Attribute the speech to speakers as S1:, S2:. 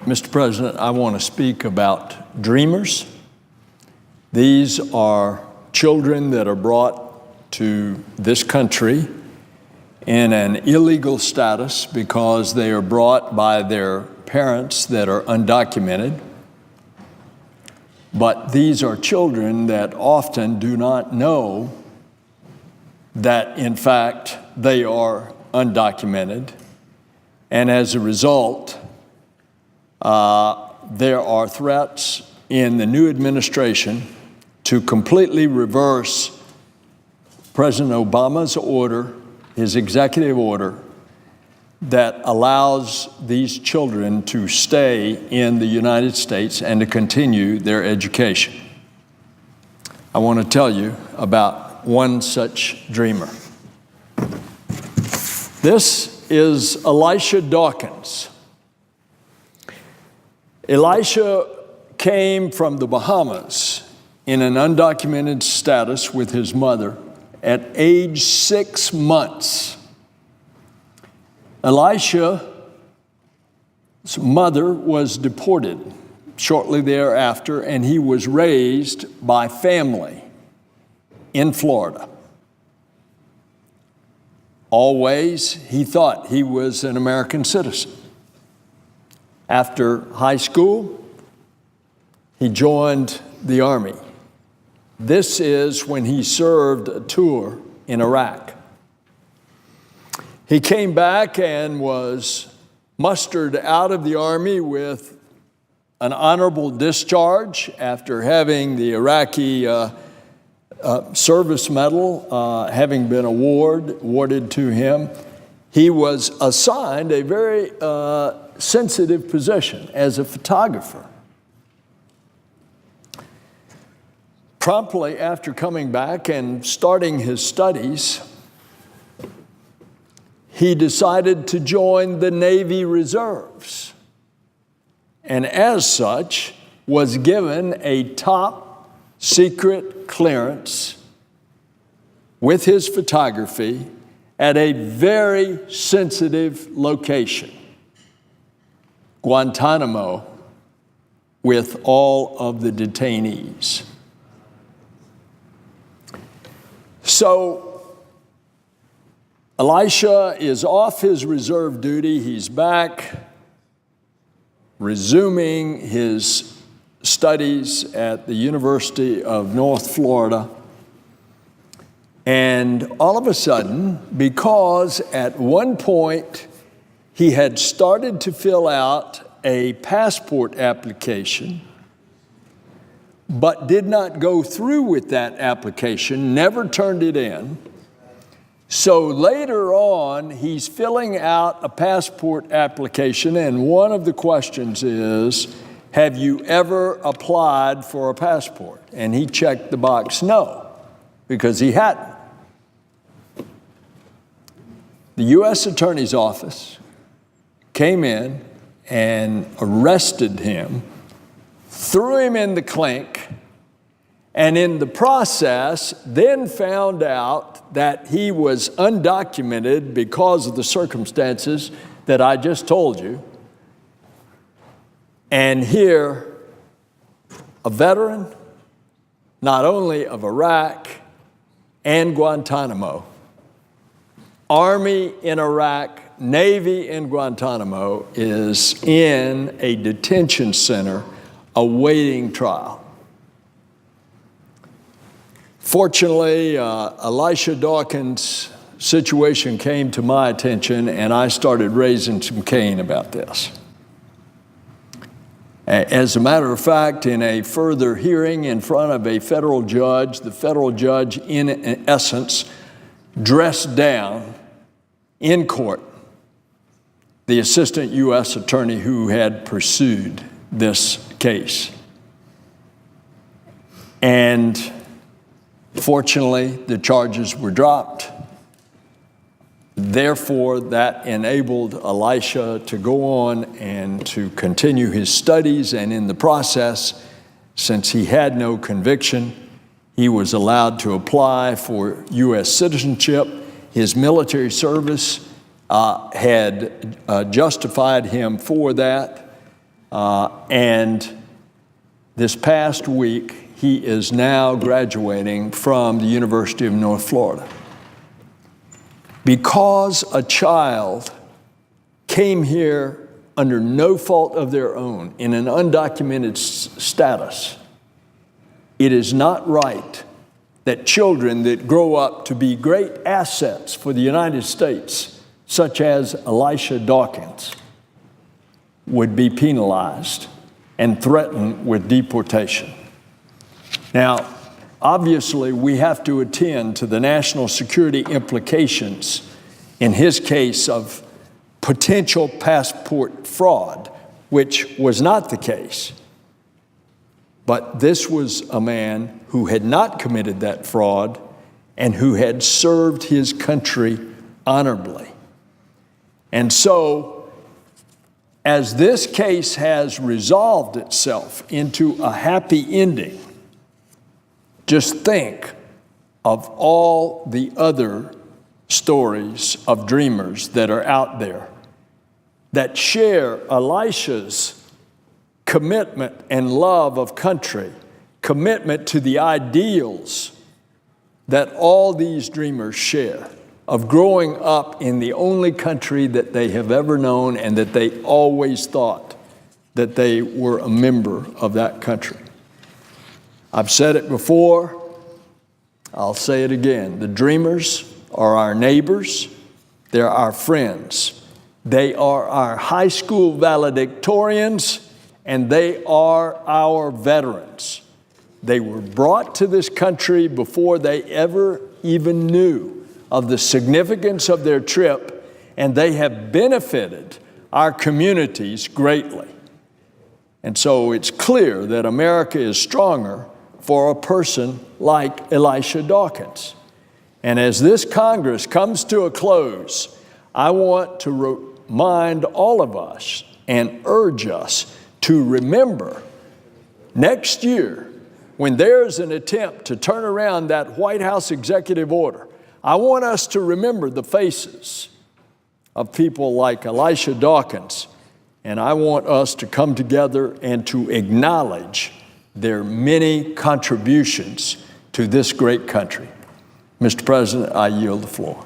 S1: Mr. President, I want to speak about dreamers. These are children that are brought to this country in an illegal status because they are brought by their parents that are undocumented. But these are children that often do not know that, in fact, they are undocumented. And as a result, there are threats in the new administration to completely reverse President Obama's order, his executive order, that allows these children to stay in the United States and to continue their education. I want to tell you about one such dreamer. This is Elisha Dawkins. Elisha came from the Bahamas in an undocumented status with his mother at age 6 months. Elisha's mother was deported shortly thereafter, and he was raised by family in Florida. Always, he thought he was an American citizen. After high school, he joined the Army. This is when he served a tour in Iraq. He came back and was mustered out of the Army with an honorable discharge after having the Iraqi service medal having been awarded to him. He was assigned a very sensitive position as a photographer. Promptly after coming back and starting his studies, he decided to join the Navy Reserves, and as such was given a top secret clearance with his photography at a very sensitive location, Guantanamo, with all of the detainees. So Elisha is off his reserve duty. He's back, resuming his studies at the University of North Florida. And all of a sudden, because at one point he had started to fill out a passport application, but did not go through with that application, never turned it in. So later on, he's filling out a passport application, and one of the questions is, have you ever applied for a passport? And he checked the box no, because he hadn't. The U.S. Attorney's Office came in and arrested him, threw him in the clink, and in the process then found out that he was undocumented because of the circumstances that I just told you. And here, a veteran, not only of Iraq and Guantanamo, Army in Iraq, Navy in Guantanamo, is in a detention center awaiting trial. Fortunately, Elisha Dawkins' situation came to my attention, and I started raising some cane about this. As a matter of fact, in a further hearing in front of a federal judge, the federal judge, in essence, dressed down in court the assistant U.S. attorney who had pursued this case. And fortunately, the charges were dropped. Therefore, that enabled Elisha to go on and to continue his studies, and in the process, since he had no conviction, he was allowed to apply for U.S. citizenship. His military service had justified him for that. And this past week, he is now graduating from the University of North Florida. Because a child came here under no fault of their own in an undocumented status, it is not right that children that grow up to be great assets for the United States, such as Elisha Dawkins, would be penalized and threatened with deportation. Now, obviously, we have to attend to the national security implications, in his case, of potential passport fraud, which was not the case. But this was a man who had not committed that fraud and who had served his country honorably. And so, as this case has resolved itself into a happy ending, just think of all the other stories of dreamers that are out there that share Elisha's commitment and love of country, commitment to the ideals that all these dreamers share, of growing up in the only country that they have ever known and that they always thought that they were a member of that country. I've said it before, I'll say it again. The dreamers are our neighbors, they're our friends, they are our high school valedictorians, and they are our veterans. They were brought to this country before they ever even knew of the significance of their trip, and they have benefited our communities greatly. And so it's clear that America is stronger for a person like Elisha Dawkins. And as this Congress comes to a close, I want to remind all of us and urge us to remember next year, when there's an attempt to turn around that White House executive order, I want us to remember the faces of people like Elisha Dawkins, and I want us to come together and to acknowledge their many contributions to this great country. Mr. President, I yield the floor.